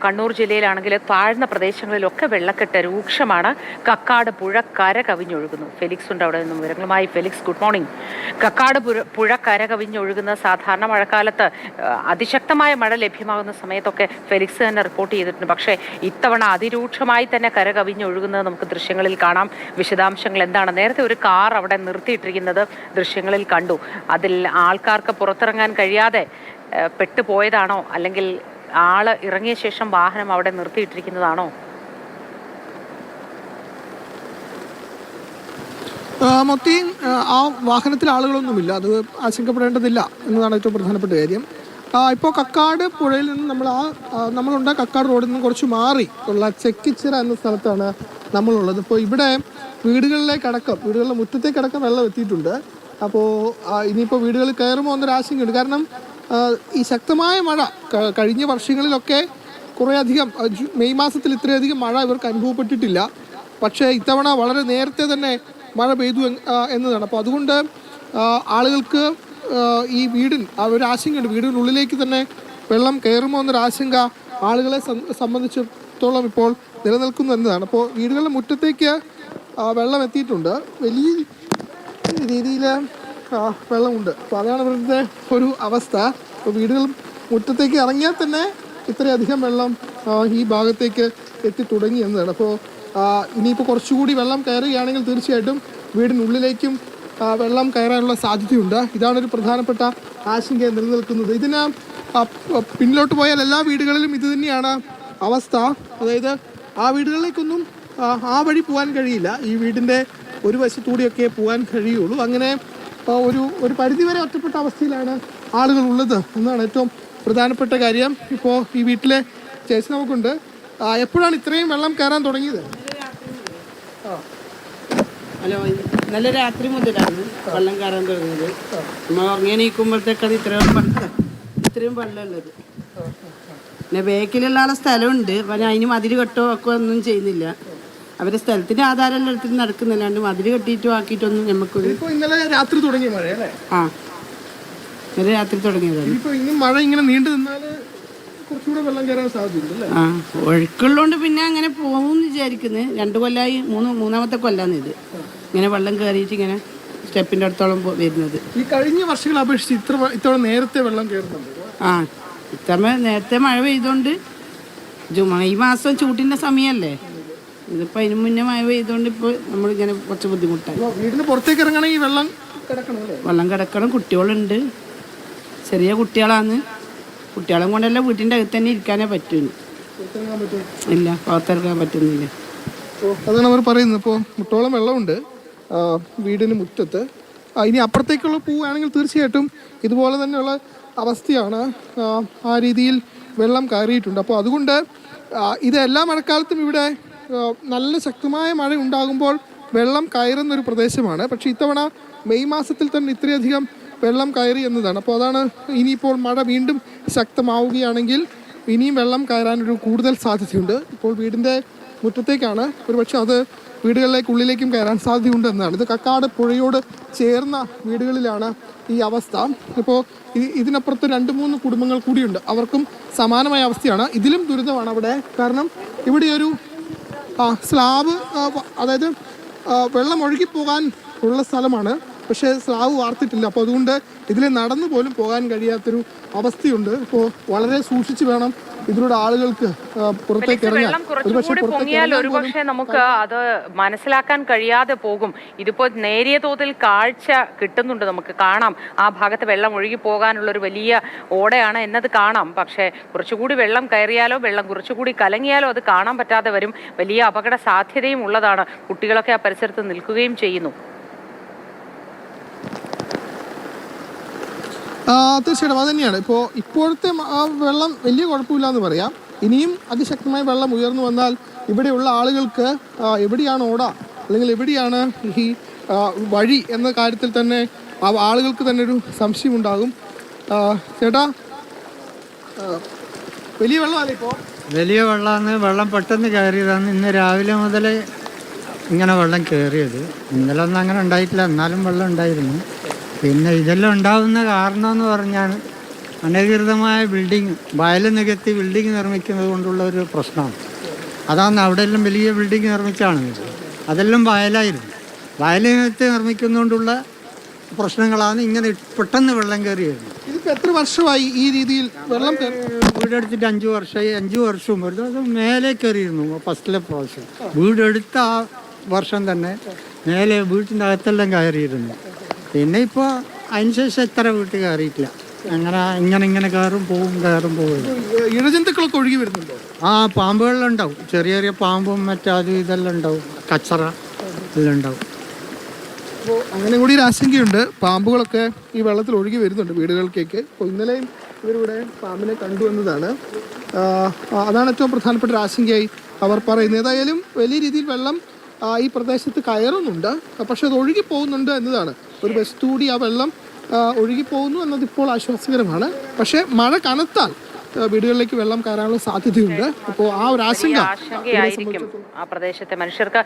കണ്ണൂർ ജില്ലയിലാണെങ്കിൽ താഴ്ന്ന പ്രദേശങ്ങളിലൊക്കെ വെള്ളക്കെട്ട് രൂക്ഷമാണ്. കക്കാട് പുഴ കര കവിഞ്ഞൊഴുകുന്നു. ഫെലിക്സ് ഉണ്ട് അവിടെ നിന്നും വിവരങ്ങളുമായി. Felix, good morning. കക്കാട് പുഴ കര കവിഞ്ഞൊഴുകുന്ന സാധാരണ മഴക്കാലത്ത് അതിശക്തമായ മഴ ലഭ്യമാകുന്ന സമയത്തൊക്കെ ഫെലിക്സ് തന്നെ റിപ്പോർട്ട് ചെയ്തിട്ടുണ്ട്. പക്ഷേ ഇത്തവണ അതിരൂക്ഷമായി തന്നെ കര കവിഞ്ഞൊഴുകുന്നത് നമുക്ക് ദൃശ്യങ്ങളിൽ കാണാം. വിശദാംശങ്ങൾ എന്താണ്? നേരത്തെ ഒരു കാർ അവിടെ നിർത്തിയിട്ടിരിക്കുന്നത് ദൃശ്യങ്ങളിൽ കണ്ടു. അതിൽ ആൾക്കാർക്ക് പുറത്തിറങ്ങാൻ കഴിയാതെ പെട്ടുപോയതാണോ, അല്ലെങ്കിൽ ആള് ഇറങ്ങിയ ശേഷം വാഹനം അവിടെ നിർത്തിയിട്ടിരിക്കുന്നതാണോ? മൊത്തം ആ വാഹനത്തിൽ ആളുകളൊന്നുമില്ല, അത് ആശങ്കപ്പെടേണ്ടതില്ല എന്നതാണ് ഏറ്റവും പ്രധാനപ്പെട്ട കാര്യം. ഇപ്പോൾ കക്കാട് പുഴയിൽ നിന്ന് നമ്മളുണ്ട് കക്കാട് റോഡിൽ നിന്ന് കുറച്ച് മാറി ഉള്ള ചെക്കിച്ചിറ എന്ന സ്ഥലത്താണ് നമ്മളുള്ളത്. ഇപ്പോൾ ഇവിടെ വീടുകളിലെ മുറ്റത്തേക്കടക്കം വെള്ളം എത്തിയിട്ടുണ്ട്. അപ്പോൾ ഇനിയിപ്പോൾ വീടുകളിൽ കയറുമോ എന്നൊരു ആശങ്കയുണ്ട്. കാരണം ഈ ശക്തമായ മഴ കഴിഞ്ഞ വർഷങ്ങളിലൊക്കെ കുറേയധികം മെയ് മാസത്തിൽ ഇത്രയധികം മഴ ഇവർക്ക് അനുഭവപ്പെട്ടിട്ടില്ല. പക്ഷേ ഇത്തവണ വളരെ നേരത്തെ തന്നെ മഴ പെയ്തു എന്നതാണ്. അപ്പോൾ അതുകൊണ്ട് ആളുകൾക്ക് ഈ ഒരു ആശങ്കയുണ്ട്. വീടിനുള്ളിലേക്ക് തന്നെ വെള്ളം കയറുമോ എന്നൊരു ആശങ്ക ആളുകളെ സംബന്ധിച്ചിടത്തോളം ഇപ്പോൾ നിലനിൽക്കുന്നു എന്നതാണ്. അപ്പോൾ വീടുകളുടെ മുറ്റത്തേക്ക് വെള്ളം എത്തിയിട്ടുണ്ട്, വലിയ രീതിയിൽ വെള്ളമുണ്ട്. അപ്പോൾ അതാണ് ഇവിടുത്തെ ഒരു അവസ്ഥ. അപ്പോൾ വീടുകൾ മുറ്റത്തേക്ക് ഇറങ്ങിയാൽ തന്നെ ഇത്രയധികം വെള്ളം ഈ ഭാഗത്തേക്ക് എത്തി തുടങ്ങി എന്നതാണ്. അപ്പോൾ ഇനിയിപ്പോൾ കുറച്ചുകൂടി വെള്ളം കയറുകയാണെങ്കിൽ തീർച്ചയായിട്ടും വീടിനുള്ളിലേക്കും വെള്ളം കയറാനുള്ള സാധ്യതയുണ്ട്. ഇതാണൊരു പ്രധാനപ്പെട്ട ആശങ്ക നിലനിൽക്കുന്നത്. ഇതിന് പിന്നിലോട്ട് പോയാൽ എല്ലാ വീടുകളിലും ഇത് തന്നെയാണ് അവസ്ഥ. അതായത് ആ വീടുകളിലേക്കൊന്നും ആ വഴി പോകാൻ കഴിയില്ല. ഈ വീടിൻ്റെ ഒരു വശത്തൂടിയൊക്കെ പോകാൻ കഴിയുള്ളൂ. അങ്ങനെ ഒരു പരിധിവരെ ഒറ്റപ്പെട്ട അവസ്ഥയിലാണ് ആളുകൾ ഉള്ളത് എന്നാണ് ഏറ്റവും പ്രധാനപ്പെട്ട കാര്യം. ഇപ്പോൾ ഈ വീട്ടിലെ ചേച്ചി നമുക്കുണ്ട്. എപ്പോഴാണ് ഇത്രയും വെള്ളം കയറാൻ തുടങ്ങിയത്? ഹലോ, ഇന്നലെ രാത്രി മുതലാണ് വെള്ളം കയറാൻ തുടങ്ങിയത്. നമ്മൾ ഉറങ്ങി നീക്കുമ്പോഴത്തേക്കത് ഇത്രയും വെള്ളമുള്ളത്. പിന്നെ ബേക്കിലുള്ള ആളെ സ്ഥലമുണ്ട്, അപ്പം അതിന് മതിൽ കെട്ടോ ഒക്കെ ഒന്നും ചെയ്യുന്നില്ല. അവരുടെ സ്ഥലത്തിന്റെ ആധാരം എടുത്തിട്ട് നടക്കുന്നില്ലാണ്ട് മതില് കെട്ടിയിട്ടും ആക്കിയിട്ടൊന്നും നമുക്കൊരു ഇന്നലെ രാത്രി തുടങ്ങിയ മഴ അല്ലേ? ഇന്നലെ രാത്രി തുടങ്ങിയതാണ്. മഴ ഇങ്ങനെ നീണ്ടു നിന്നാല് കുറച്ചുകൂടെ വെള്ളം കയറാൻ സാധ്യതയുണ്ട്. ഒഴുക്കുള്ളതുകൊണ്ട് പിന്നെ അങ്ങനെ പോകുമെന്ന് വിചാരിക്കുന്നത്. 2 കൊല്ലമായി, മൂന്നാമത്തെ കൊല്ലാന്ന് ഇത് ഇങ്ങനെ വെള്ളം കയറിയിട്ട് ഇങ്ങനെ സ്റ്റെപ്പിന്റെ അടുത്തോളം വരുന്നത്. ഈ കഴിഞ്ഞ വർഷങ്ങളെ അപേക്ഷിച്ച് ഇത്തവണ നേരത്തെ വെള്ളം കയറുന്നുണ്ട്. ഇത്തവണ നേരത്തെ മഴ പെയ്തോണ്ട് ഈ മാസം ചൂട്ടിന്റെ സമയമല്ലേ, ഇതിപ്പോൾ അതിന് മുന്നേ മഴ പെയ്തുകൊണ്ട് ഇപ്പോൾ നമ്മളിങ്ങനെ കുറച്ച് ബുദ്ധിമുട്ടായി. വീടിന് പുറത്തേക്ക് ഇറങ്ങണമെങ്കിൽ വെള്ളം കിടക്കണം. കുട്ടികളുണ്ട്, ചെറിയ കുട്ടികളാണ്. കുട്ടികളെ കൊണ്ടല്ല വീട്ടിൻ്റെ അകത്ത് തന്നെ ഇരിക്കാനേ പറ്റുന്നു. ഇല്ല, പുറത്തിറക്കാൻ പറ്റുന്നില്ല. അതാണ് അവർ പറയുന്നത്. ഇപ്പോൾ മുട്ടോളം വെള്ളമുണ്ട് വീടിന് മുറ്റത്ത്. ഇനി അപ്പുറത്തേക്കുള്ള പോവുകയാണെങ്കിൽ തീർച്ചയായിട്ടും ഇതുപോലെ തന്നെയുള്ള അവസ്ഥയാണ്. ആ രീതിയിൽ വെള്ളം കയറിയിട്ടുണ്ട്. അപ്പോൾ അതുകൊണ്ട് ഇത് എല്ലാ മഴക്കാലത്തും ഇവിടെ നല്ല ശക്തമായ മഴ ഉണ്ടാകുമ്പോൾ വെള്ളം കയറുന്നൊരു പ്രദേശമാണ്. പക്ഷേ ഇത്തവണ മെയ് മാസത്തിൽ തന്നെ ഇത്രയധികം വെള്ളം കയറി എന്നതാണ്. അപ്പോൾ അതാണ് ഇനിയിപ്പോൾ മഴ വീണ്ടും ശക്തമാവുകയാണെങ്കിൽ ഇനിയും വെള്ളം കയറാനൊരു കൂടുതൽ സാധ്യതയുണ്ട്. ഇപ്പോൾ വീടിൻ്റെ മുറ്റത്തേക്കാണ്, ഒരുപക്ഷെ അത് വീടുകളിലേക്കുള്ളിലേക്കും കയറാൻ സാധ്യതയുണ്ട് എന്നതാണ്. ഇത് കക്കാട് പുഴയോട് ചേർന്ന വീടുകളിലാണ് ഈ അവസ്ഥ. ഇപ്പോൾ ഇതിനപ്പുറത്ത് 2-3 കുടുംബങ്ങൾ കൂടിയുണ്ട്, അവർക്കും സമാനമായ അവസ്ഥയാണ്. ഇതിലും ദുരിതമാണ് അവിടെ. കാരണം ഇവിടെ ഒരു സ്ലാബ്, അതായത് വെള്ളം ഒഴുകിപ്പോകാൻ ഉള്ള സ്ഥലമാണ്, പക്ഷേ സ്ലാബ് വാർത്തിട്ടില്ല. അപ്പോൾ അതുകൊണ്ട് ഇതിൽ നടന്നു പോലും പോകാൻ കഴിയാത്തൊരു അവസ്ഥയുണ്ട്. ഇപ്പോൾ വളരെ സൂക്ഷിച്ച് വേണം ഇതിലൂടെ ആളുകൾക്ക് പുറത്തേക്ക് ഇറങ്ങാൻ. ഒരുപക്ഷെ നമുക്ക് അത് മനസ്സിലാക്കാൻ കഴിയാതെ പോകും. ഇതിപ്പോ നേരിയ തോതിൽ കാഴ്ച കിട്ടുന്നുണ്ട്, നമുക്ക് കാണാം. ആ ഭാഗത്ത് വെള്ളം ഒഴുകി പോകാനുള്ള ഒരു വലിയ ഓടയാണ് എന്നത് കാണാം. പക്ഷേ കുറച്ചുകൂടി വെള്ളം കയറിയാലോ, വെള്ളം കുറച്ചുകൂടി കലങ്ങിയാലോ അത് കാണാൻ പറ്റാതെ വരും. വലിയ അപകട സാധ്യതയും ഉള്ളതാണ്. കുട്ടികളൊക്കെ ആ പരിസരത്ത് നിൽക്കുകയും ചെയ്യുന്നു. തീർച്ചയായിട്ടും അത് തന്നെയാണ്. ഇപ്പോഴത്തെ വെള്ളം വലിയ കുഴപ്പമില്ല എന്ന് പറയാം. ഇനിയും അതിശക്തമായ വെള്ളം ഉയർന്നു വന്നാൽ ഇവിടെയുള്ള ആളുകൾക്ക് എവിടെയാണ് ഓട, അല്ലെങ്കിൽ എവിടെയാണ് ഈ വഴി എന്ന കാര്യത്തിൽ തന്നെ ആളുകൾക്ക് തന്നെ ഒരു സംശയം ഉണ്ടാകും. ചേട്ടാ, വലിയ വെള്ളമല്ലേ ഇപ്പോൾ? വലിയ വെള്ളമാണ്. വെള്ളം പെട്ടെന്ന് കയറിയതാണ്. ഇന്ന് രാവിലെ മുതൽ ഇങ്ങനെ വെള്ളം കയറിയത്. ഇന്നലെ ഒന്നും അങ്ങനെ ഉണ്ടായിട്ടില്ല, എന്നാലും വെള്ളം ഉണ്ടായിരുന്നു. പിന്നെ ഇതെല്ലാം ഉണ്ടാകുന്ന കാരണം എന്ന് പറഞ്ഞാൽ അനധികൃതമായ ബിൽഡിങ് വയൽ നികത്തി ബിൽഡിങ് നിർമ്മിക്കുന്നത് കൊണ്ടുള്ള ഒരു പ്രശ്നമാണ്. അതാണ് അവിടെ എല്ലാം വലിയ ബിൽഡിങ് നിർമ്മിച്ചാണ് അതെല്ലാം വയലായിരുന്നു. വയൽ നികത്തി നിർമ്മിക്കുന്നതുകൊണ്ടുള്ള പ്രശ്നങ്ങളാണ് ഇങ്ങനെ പെട്ടെന്ന് വെള്ളം കയറി വരുന്നത്. ഇതിപ്പോൾ എത്ര വർഷമായി ഈ രീതിയിൽ വെള്ളം വീടെടുത്തിട്ട് 5 വർഷമായി. 5 വർഷവും വരുന്നത് അത് മേലെ കയറിയിരുന്നു ഫസ്റ്റിലെ പ്രാവശ്യം. വീടെടുത്ത ആ വർഷം തന്നെ മേലെ വീട്ടിൻ്റെ അകത്തെല്ലാം കയറിയിരുന്നു. പിന്നെ ഇപ്പോൾ അതിനുശേഷം എത്ര വീട്ടിൽ കയറിയിട്ടില്ല. ഇങ്ങനെ കയറും പോവും ഇഴജന്തുക്കളൊക്കെ ഒഴുകി വരുന്നുണ്ടോ? ആ പാമ്പുകളെല്ലാം ചെറിയ ചെറിയ പാമ്പും മറ്റത് ഇതെല്ലാം ഉണ്ടാവും. കച്ചറ എല്ലാം ഉണ്ടാവും. അപ്പോൾ അങ്ങനെ കൂടി ഒരു ആശങ്കയുണ്ട്. പാമ്പുകളൊക്കെ ഈ വെള്ളത്തിൽ ഒഴുകി വരുന്നുണ്ട് വീടുകൾക്കേക്ക്. അപ്പോൾ ഇന്നലെയും ഇവരിവിടെ പാമ്പിനെ കണ്ടുവന്നതാണ്. അതാണ് ഏറ്റവും പ്രധാനപ്പെട്ട ഒരു ആശങ്കയായി അവർ പറയുന്നത്. ഏതായാലും വലിയ രീതിയിൽ വെള്ളം ഈ പ്രദേശത്ത് കയറുന്നുണ്ട്, പക്ഷെ അത് ഒഴുകി പോകുന്നുണ്ട് എന്നതാണ്. ഒരു ബസ് കൂടി ആ വെള്ളം ഒഴുകി പോകുന്നു എന്നത് ഇപ്പോൾ ആശ്വാസകരമാണ്. പക്ഷേ മഴ കനത്താൽ വീടുകളിലേക്ക് വെള്ളം കയറാനുള്ള സാധ്യതയുണ്ട്. അപ്പോൾ ആ ഒരു ആശങ്കയായിരിക്കും ആ പ്രദേശത്തെ മനുഷ്യർക്ക്.